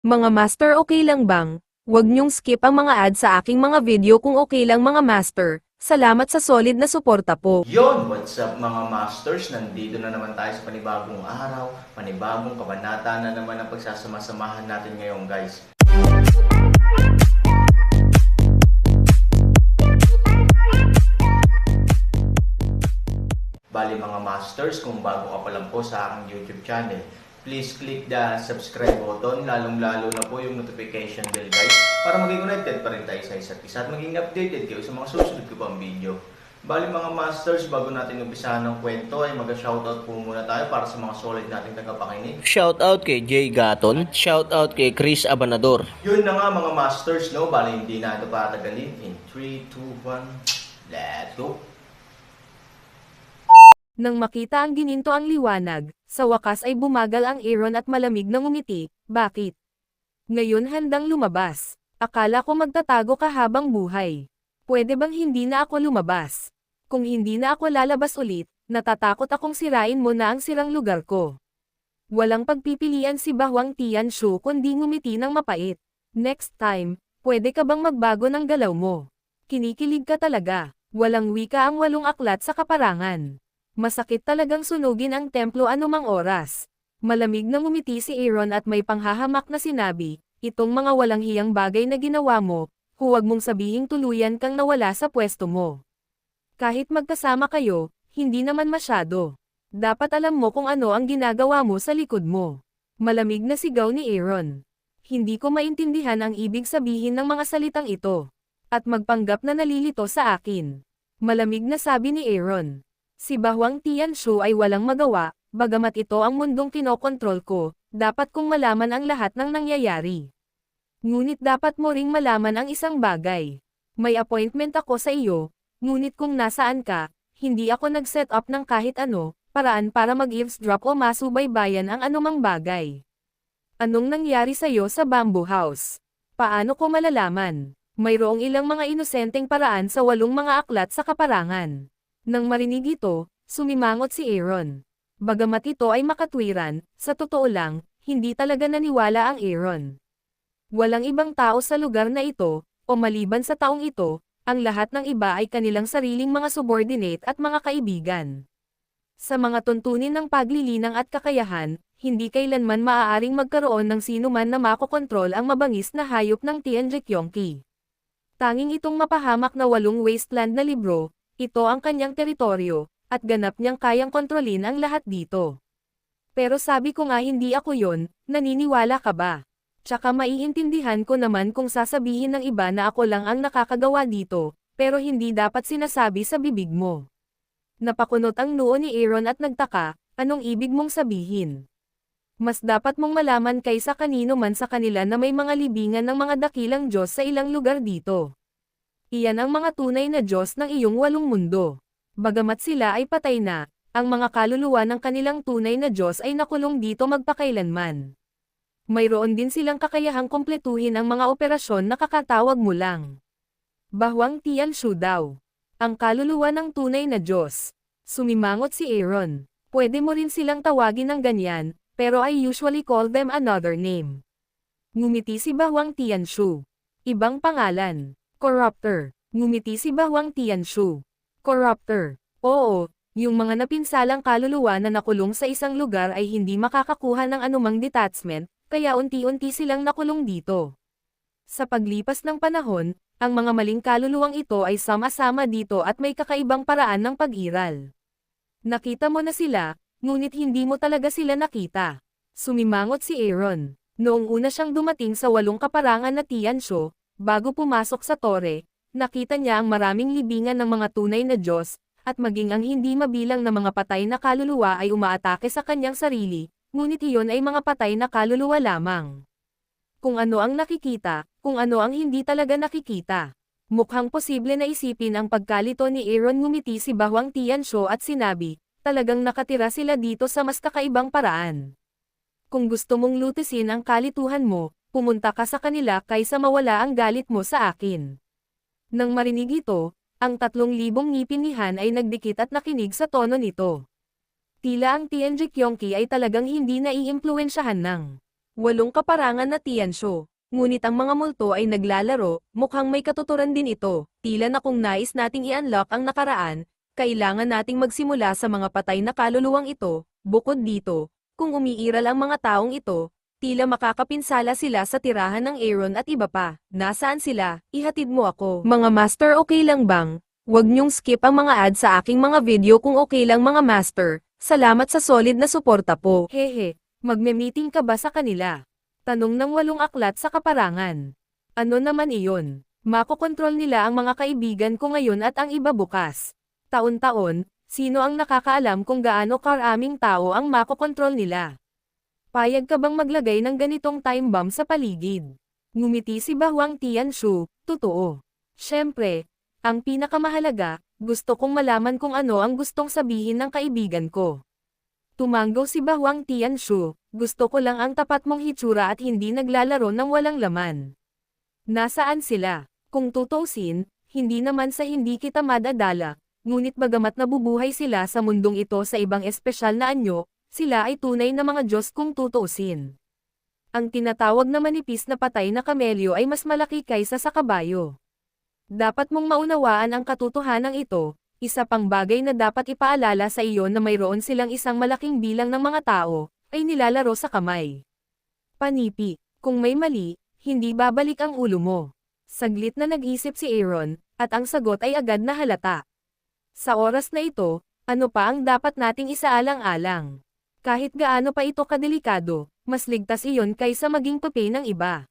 Mga master, okay lang bang? Huwag niyong skip ang mga ads sa aking mga video kung okay lang mga master. Salamat sa solid na suporta po. Yon, what's up mga masters? Nandito na naman tayo sa panibagong araw, panibagong kabanata na naman ang pagsasama-samahan natin ngayon guys. Bali mga masters, kung bago ka pa lang po sa aking YouTube channel, please click the subscribe button, lalong-lalo na po yung notification bell guys, para maging connected pa rin tayo sa isa't isa at maging updated kayo sa mga susunod ko pang video. Bali mga masters, bago natin umpisahan ng kwento ay mag-shoutout po muna tayo para sa mga solid nating tagapakinig. Shoutout kay Jay Gaton, shoutout kay Chris Abanador. Yun na nga mga masters, no? Bali hindi na ito patagalin. In 3, 2, 1, let's go! Nang makita ang gininto ang liwanag, sa wakas ay bumagal ang Aaron at malamig na ngumiti. Bakit? Ngayon handang lumabas. Akala ko magtatago ka habang buhay. Pwede bang hindi na ako lumabas? Kung hindi na ako lalabas ulit, natatakot akong sirain mo na ang sirang lugar ko. Walang pagpipilian si Bahwang Tianshu kundi ngumiti ng mapait. Next time, pwede ka bang magbago ng galaw mo? Kinikilig ka talaga. Walang wika ang 8 aklat sa kaparangan. Masakit talagang sunugin ang templo anumang oras. Malamig na ngumiti si Aaron at may panghahamak na sinabi, itong mga walang hiyang bagay na ginawa mo, huwag mong sabihing tuluyan kang nawala sa pwesto mo. Kahit magkasama kayo, hindi naman masyado. Dapat alam mo kung ano ang ginagawa mo sa likod mo. Malamig na sigaw ni Aaron. Hindi ko maintindihan ang ibig sabihin ng mga salitang ito. At magpanggap na nalilito sa akin. Malamig na sabi ni Aaron. Si Bahwang Tianshu ay walang magawa, bagamat ito ang mundong kinokontrol ko, dapat kong malaman ang lahat ng nangyayari. Ngunit dapat mo ring malaman ang isang bagay. May appointment ako sa iyo, ngunit kung nasaan ka, hindi ako nag-set up ng kahit ano, paraan para mag-eavesdrop o masubaybayan ang anumang bagay. Anong nangyari sa iyo sa Bamboo House? Paano ko malalaman? Mayroong ilang mga inosenteng paraan sa 8 mga aklat sa kaparangan. Nang marinig ito, sumimangot si Aaron. Bagamat ito ay makatwiran, sa totoo lang, hindi talaga naniwala ang Aaron. Walang ibang tao sa lugar na ito, o maliban sa taong ito, ang lahat ng iba ay kanilang sariling mga subordinate at mga kaibigan. Sa mga tuntunin ng paglilinang at kakayahan, hindi kailanman maaaring magkaroon ng sinuman na makokontrol ang mabangis na hayop ng Tianjikyonkyi. Tanging itong mapahamak na 8 wasteland na libro, ito ang kanyang teritoryo, at ganap niyang kayang kontrolin ang lahat dito. Pero sabi ko nga hindi ako yon, naniniwala ka ba? Tsaka maiintindihan ko naman kung sasabihin ng iba na ako lang ang nakakagawa dito, pero hindi dapat sinasabi sa bibig mo. Napakunot ang noo ni Aaron at nagtaka, anong ibig mong sabihin? Mas dapat mong malaman kaysa kanino man sa kanila na may mga libingan ng mga dakilang Diyos sa ilang lugar dito. Iyan ang mga tunay na Diyos ng iyong 8 mundo. Bagamat sila ay patay na, ang mga kaluluwa ng kanilang tunay na Diyos ay nakulong dito magpakailanman. Mayroon din silang kakayahang kumpletuhin ang mga operasyon na kakatawag mo lang. Bahwang Tianshu daw. Ang kaluluwa ng tunay na Diyos. Sumimangot si Aaron. Pwede mo rin silang tawagin ng ganyan, pero I usually call them another name. Ngumiti si Bahwang Tianshu. Ibang pangalan. Corruptor. Ngumiti si Bahwang Tianshu. Corruptor. Oo, yung mga napinsalang kaluluwa na nakulong sa isang lugar ay hindi makakakuha ng anumang detachment, kaya unti-unti silang nakulong dito. Sa paglipas ng panahon, ang mga maling kaluluwang ito ay sama-sama dito at may kakaibang paraan ng pag-iral. Nakita mo na sila, ngunit hindi mo talaga sila nakita. Sumimangot si Aaron. Noong una siyang dumating sa 8 kaparangan na Tianshu, bago pumasok sa tore, nakita niya ang maraming libingan ng mga tunay na Diyos, at maging ang hindi mabilang na mga patay na kaluluwa ay umaatake sa kanyang sarili, ngunit iyon ay mga patay na kaluluwa lamang. Kung ano ang nakikita, kung ano ang hindi talaga nakikita. Mukhang posible na isipin ang pagkalito ni Aaron. Ngumiti si Bahwang Tianshu at sinabi, talagang nakatira sila dito sa mas kakaibang paraan. Kung gusto mong lutisin ang kalituhan mo, pumunta ka sa kanila kaysa mawala ang galit mo sa akin. Nang marinig ito, ang 3,000 ngipin ni Han ay nagdikit at nakinig sa tono nito. Tila ang Tianjikyonkyi ay talagang hindi naiimpluwensyahan ng 8 kaparangan na tiyansyo. Ngunit ang mga multo ay naglalaro, mukhang may katuturan din ito. Tila na kung nais nating i-unlock ang nakaraan, kailangan nating magsimula sa mga patay na kaluluwang ito. Bukod dito, kung umiiral ang mga taong ito, tila makakapinsala sila sa tirahan ng Aaron at iba pa. Nasaan sila? Ihatid mo ako. Mga master, okay lang bang? Huwag niyong skip ang mga ad sa aking mga video kung okay lang mga master. Salamat sa solid na suporta po. Hehe, magme-meeting ka ba sa kanila? Tanong ng 8 aklat sa kaparangan. Ano naman iyon? Makokontrol nila ang mga kaibigan ko ngayon at ang iba bukas. Taon-taon, sino ang nakakaalam kung gaano karaming tao ang makokontrol nila? Payag ka bang maglagay ng ganitong time bomb sa paligid? Ngumiti si Bahwang Tianshu, totoo. Siyempre, ang pinakamahalaga, gusto kong malaman kung ano ang gustong sabihin ng kaibigan ko. Tumanggaw si Bahwang Tianshu, gusto ko lang ang tapat mong hitsura at hindi naglalaro ng walang laman. Nasaan sila? Kung tutusin, hindi naman sa hindi kita madadala, ngunit bagamat nabubuhay sila sa mundong ito sa ibang espesyal na anyo, sila ay tunay na mga Diyos kung tutusin. Ang tinatawag na manipis na patay na kamelyo ay mas malaki kaysa sa kabayo. Dapat mong maunawaan ang katotohanan ito. Isa pang bagay na dapat ipaalala sa iyo na mayroon silang isang malaking bilang ng mga tao, ay nilalaro sa kamay. Panipi, kung may mali, hindi babalik ang ulo mo. Saglit na nag-isip si Aaron, at ang sagot ay agad na halata. Sa oras na ito, ano pa ang dapat nating isaalang-alang? Kahit gaano pa ito kadelikado, mas ligtas iyon kaysa maging pape ng iba.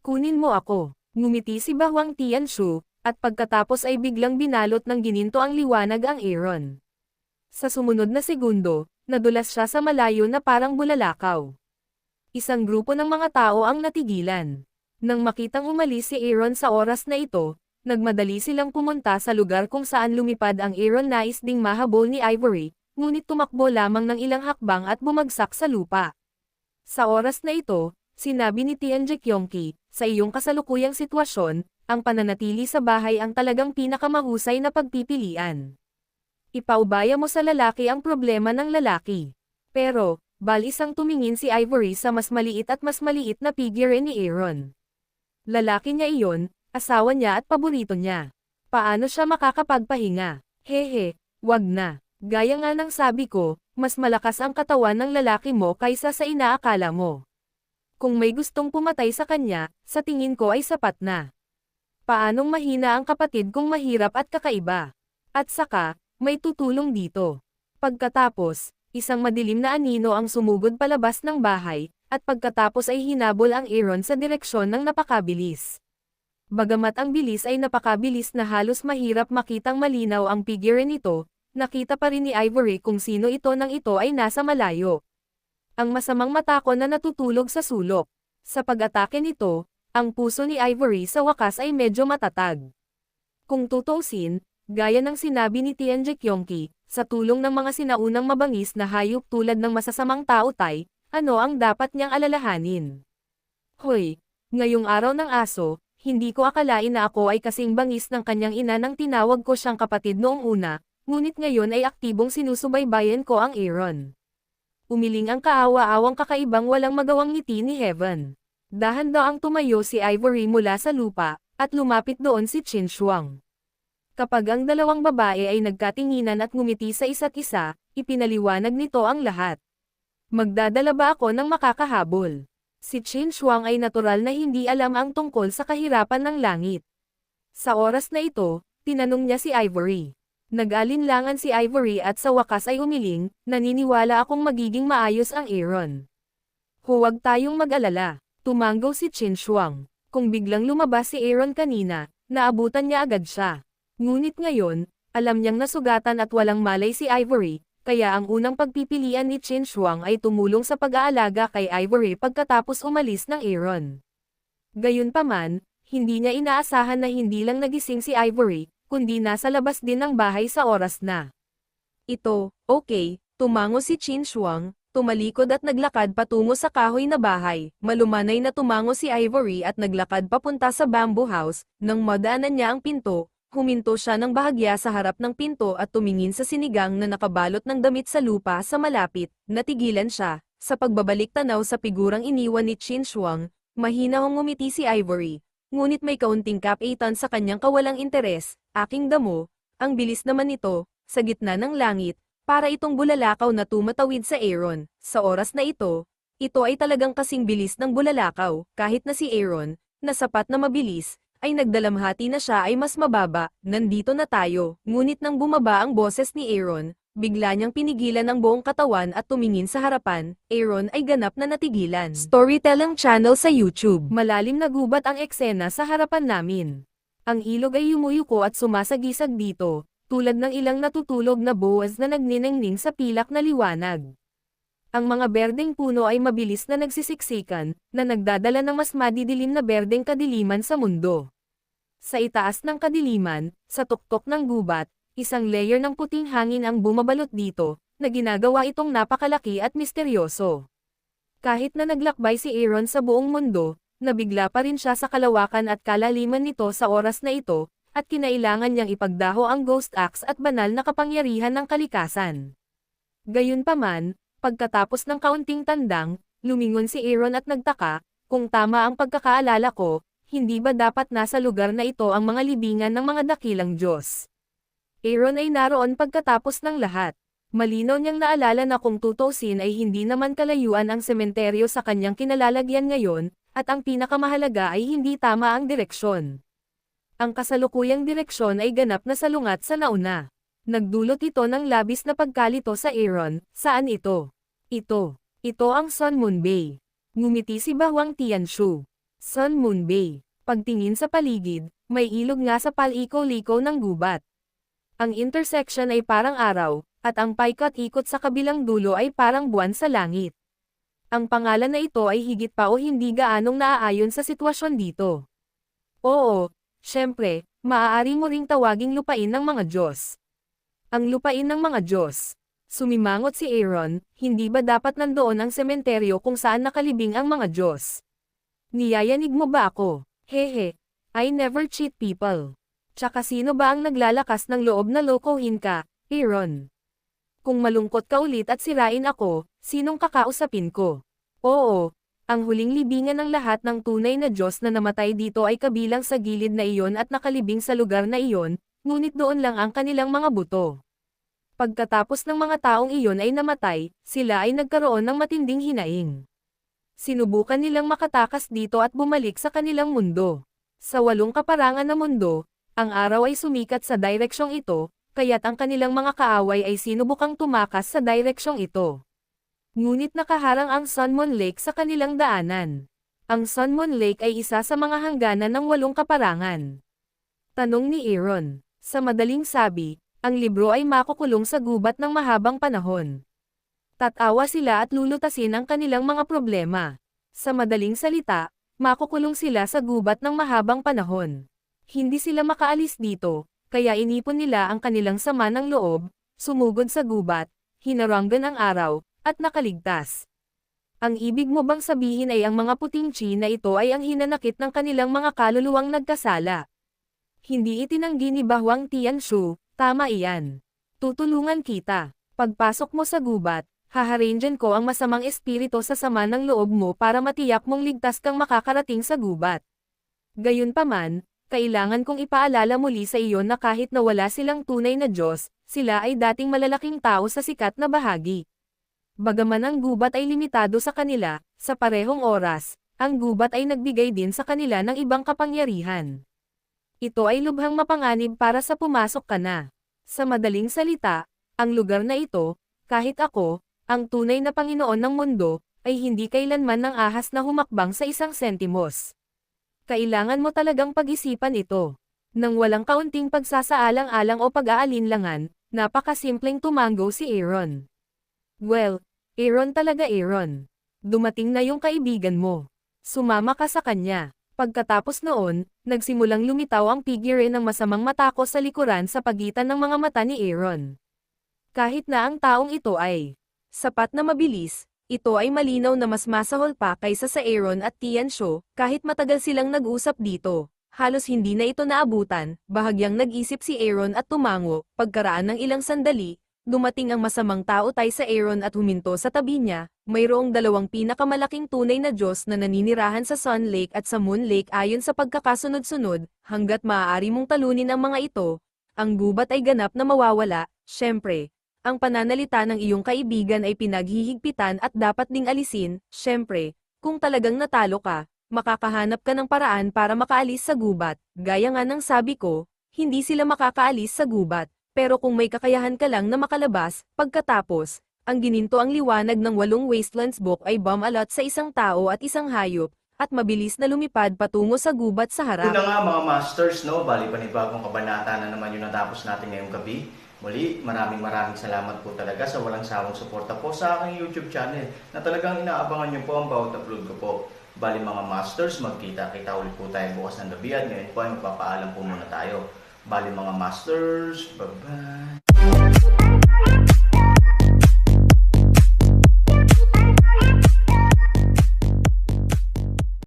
Kunin mo ako, ngumiti si Bahwang Tianshu, at pagkatapos ay biglang binalot ng gininto ang liwanag ang Aaron. Sa sumunod na segundo, nadulas siya sa malayo na parang bulalakaw. Isang grupo ng mga tao ang natigilan. Nang makitang umalis si Aaron sa oras na ito, nagmadali silang pumunta sa lugar kung saan lumipad ang Aaron. Nais ding mahabol ni Ivory, ngunit tumakbo lamang ng ilang hakbang at bumagsak sa lupa. Sa oras na ito, sinabi ni Tianjek-yongki, sa iyong kasalukuyang sitwasyon, ang pananatili sa bahay ang talagang pinakamahusay na pagpipilian. Ipaubaya mo sa lalaki ang problema ng lalaki. Pero, balisang tumingin si Ivory sa mas maliit na figure ni Aaron. Lalaki niya iyon, asawa niya at paborito niya. Paano siya makakapagpahinga? Hehe, wag na. Gaya nga ng sabi ko, mas malakas ang katawan ng lalaki mo kaysa sa inaakala mo. Kung may gustong pumatay sa kanya, sa tingin ko ay sapat na. Paanong mahina ang kapatid kung mahirap at kakaiba? At saka, may tutulong dito. Pagkatapos, isang madilim na anino ang sumugod palabas ng bahay, at pagkatapos ay hinabol ang Aaron sa direksyon ng napakabilis. Bagamat ang bilis ay napakabilis na halos mahirap makitang malinaw ang figure nito, nakita pa rin ni Ivory kung sino ito nang ito ay nasa malayo. Ang masamang mata ko na natutulog sa sulok. Sa pag-atake nito, ang puso ni Ivory sa wakas ay medyo matatag. Kung tutusin, gaya ng sinabi ni Tianjek-yongki, sa tulong ng mga sinaunang mabangis na hayop tulad ng masasamang tao tay, ano ang dapat niyang alalahanin? Hoy, ngayong araw ng aso, hindi ko akalain na ako ay kasing bangis ng kanyang ina nang tinawag ko siyang kapatid noong una, ngunit ngayon ay aktibong sinusubaybayan ko ang Aaron. Umiling ang kaawa-awang kakaibang walang magawang ngiti ni Heaven. Dahan-daang tumayo si Ivory mula sa lupa, at lumapit doon si Qin Shuang. Kapag ang dalawang babae ay nagkatinginan at ngumiti sa isa't isa, ipinaliwanag nito ang lahat. Magdadala ba ako ng makakahabol? Si Qin Shuang ay natural na hindi alam ang tungkol sa kahirapan ng langit. Sa oras na ito, tinanong niya si Ivory. Nag-alinlangan si Ivory at sa wakas ay umiling, naniniwala akong magiging maayos ang Aaron. Huwag tayong mag-alala. Tumanggaw si Qin Shuang. Kung biglang lumabas si Aaron kanina, naabutan niya agad siya. Ngunit ngayon, alam niyang nasugatan at walang malay si Ivory, kaya ang unang pagpipilian ni Qin Shuang ay tumulong sa pag-aalaga kay Ivory pagkatapos umalis ng Aaron. Gayunpaman, hindi niya inaasahan na hindi lang nagising si Ivory, kundi nasa labas din ng bahay sa oras na. Ito, okay, tumango si Qin Shuang. Tumalikod at naglakad patungo sa kahoy na bahay. Malumanay na tumango si Ivory at naglakad papunta sa bamboo house. Nang madaanan niya ang pinto, huminto siya ng bahagya sa harap ng pinto at tumingin sa sinigang na nakabalot ng damit sa lupa sa malapit. Natigilan siya. Sa pagbabalik tanaw sa figurang iniwan ni Qin Shuang, mahinahong ngumiti si Ivory, ngunit may kaunting kapaitan sa kanyang kawalang interes. Aking damo, ang bilis naman nito, sa gitna ng langit, para itong bulalakaw na tumatawid sa Aaron. Sa oras na ito ay talagang kasing bilis ng bulalakaw, kahit na si Aaron, na sapat na mabilis, ay nagdalamhati na siya ay mas mababa. Nandito na tayo, ngunit nang bumaba ang boses ni Aaron, bigla niyang pinigilan ang buong katawan at tumingin sa harapan. Aaron ay ganap na natigilan. Storytelling channel sa YouTube. Malalim na gubat ang eksena sa harapan namin. Ang ilog ay yumuyuko at sumasagisag dito, tulad ng ilang natutulog na boas na nagniningning sa pilak na liwanag. Ang mga berdeng puno ay mabilis na nagsisiksikan, na nagdadala ng mas madidilim na berdeng kadiliman sa mundo. Sa itaas ng kadiliman, sa tuktok ng gubat, isang layer ng puting hangin ang bumabalot dito, na ginagawa itong napakalaki at misteryoso. Kahit na naglakbay si Aaron sa buong mundo, nabigla pa rin siya sa kalawakan at kalaliman nito sa oras na ito, at kinailangan niyang ipagdaho ang Ghost Axe at banal na kapangyarihan ng kalikasan. Gayunpaman, pagkatapos ng kaunting tandang, lumingon si Aaron at nagtaka, kung tama ang pagkakaalala ko, hindi ba dapat nasa lugar na ito ang mga libingan ng mga dakilang Diyos? Aaron ay naroon pagkatapos ng lahat. Malinaw niyang naalala na kung tutuusin ay hindi naman kalayuan ang sementeryo sa kanyang kinalalagyan ngayon, at ang pinakamahalaga ay hindi tama ang direksyon. Ang kasalukuyang direksyon ay ganap na salungat sa nauna. Nagdulot ito ng labis na pagkalito sa Aaron. Saan ito? Ito ang Sun Moon Bay. Ngumiti si Bawang Tianshu. Sun Moon Bay. Pagtingin sa paligid, may ilog nga sa paliko-liko ng gubat. Ang intersection ay parang araw, at ang paikot-ikot sa kabilang dulo ay parang buwan sa langit. Ang pangalan na ito ay higit pa o hindi gaanong naaayon sa sitwasyon dito. Oo, syempre, maaari mo ring tawaging lupain ng mga Diyos. Ang lupain ng mga Diyos. Sumimangot si Aaron, hindi ba dapat nandoon ang sementeryo kung saan nakalibing ang mga Diyos? Niyayanig mo ba ako? Hehe, I never cheat people. Tsaka sino ba ang naglalakas ng loob na lokohin ka, Aaron? Kung malungkot ka ulit at sirain ako, sinong kakausapin ko? Oo, ang huling libingan ng lahat ng tunay na Diyos na namatay dito ay kabilang sa gilid na iyon at nakalibing sa lugar na iyon, ngunit doon lang ang kanilang mga buto. Pagkatapos ng mga taong iyon ay namatay, sila ay nagkaroon ng matinding hinaing. Sinubukan nilang makatakas dito at bumalik sa kanilang mundo. Sa 8 kaparangan na mundo, ang araw ay sumikat sa direksyong ito, kaya't ang kanilang mga kaaway ay sinubukang tumakas sa direksyong ito. Ngunit nakaharang ang Sun Moon Lake sa kanilang daanan. Ang Sun Moon Lake ay isa sa mga hangganan ng 8 kaparangan. Tanong ni Aaron. Sa madaling sabi, ang libro ay makukulong sa gubat ng mahabang panahon. Tatawa sila at lulutasin ang kanilang mga problema. Sa madaling salita, makukulong sila sa gubat ng mahabang panahon. Hindi sila makaalis dito, kaya inipon nila ang kanilang sama ng loob, sumugod sa gubat, hinaranggan ang araw, at nakaligtas. Ang ibig mo bang sabihin ay ang mga puting chi na ito ay ang hinanakit ng kanilang mga kaluluwang nagkasala? Hindi itinanggi ni Bawang Tianshu, tama iyan. Tutulungan kita. Pagpasok mo sa gubat, haharangan ko ang masamang espiritu sa sama ng loob mo para matiyak mong ligtas kang makakarating sa gubat. Gayunpaman, kailangan kong ipaalala muli sa iyo na kahit na wala silang tunay na Diyos, sila ay dating malalaking tao sa sikat na bahagi. Bagaman ang gubat ay limitado sa kanila, sa parehong oras, ang gubat ay nagbigay din sa kanila ng ibang kapangyarihan. Ito ay lubhang mapanganib para sa pumasok ka na. Sa madaling salita, ang lugar na ito, kahit ako, ang tunay na Panginoon ng mundo, ay hindi kailanman ng ahas na humakbang sa 1 sentimos. Kailangan mo talagang pag-isipan ito. Nang walang kaunting pagsasaalang-alang o pag-aalinlangan, napakasimpleng tumango si Aaron. Well, Aaron talaga Aaron. Dumating na yung kaibigan mo. Sumama ka sa kanya. Pagkatapos noon, nagsimulang lumitaw ang figure ng masamang matako sa likuran sa pagitan ng mga mata ni Aaron. Kahit na ang taong ito ay sapat na mabilis, ito ay malinaw na mas masahol pa kaysa sa Aaron at Tianshu, kahit matagal silang nag-usap dito. Halos hindi na ito naabutan, bahagyang nag-isip si Aaron at tumango, pagkaraan ng ilang sandali, dumating ang masamang tao tay sa Aaron at huminto sa tabi niya. Mayroong dalawang pinakamalaking tunay na Diyos na naninirahan sa Sun Lake at sa Moon Lake ayon sa pagkakasunod-sunod, hanggat maaari mong talunin ang mga ito. Ang gubat ay ganap na mawawala, syempre. Ang pananalita ng iyong kaibigan ay pinaghihigpitan at dapat ding alisin, syempre. Kung talagang natalo ka, makakahanap ka ng paraan para makaalis sa gubat. Gaya nga ng sabi ko, hindi sila makakaalis sa gubat. Pero kung may kakayahan ka lang na makalabas, pagkatapos, ang gininto ang liwanag ng 8 Wastelands book ay bomb-alot sa isang tao at isang hayop, at mabilis na lumipad patungo sa gubat sa harap. Yun na nga mga masters, no? Bali panibagong kabanata na naman yung natapos natin ngayong gabi. Muli, maraming salamat po talaga sa walang sawang suporta po sa aking YouTube channel na talagang inaabangan nyo po ang bawat upload ko po. Bali mga masters, magkita-kita ulit po tayo bukas ng gabi at ngayon po ay magpapaalam po muna tayo. Bali mga masters, bye-bye!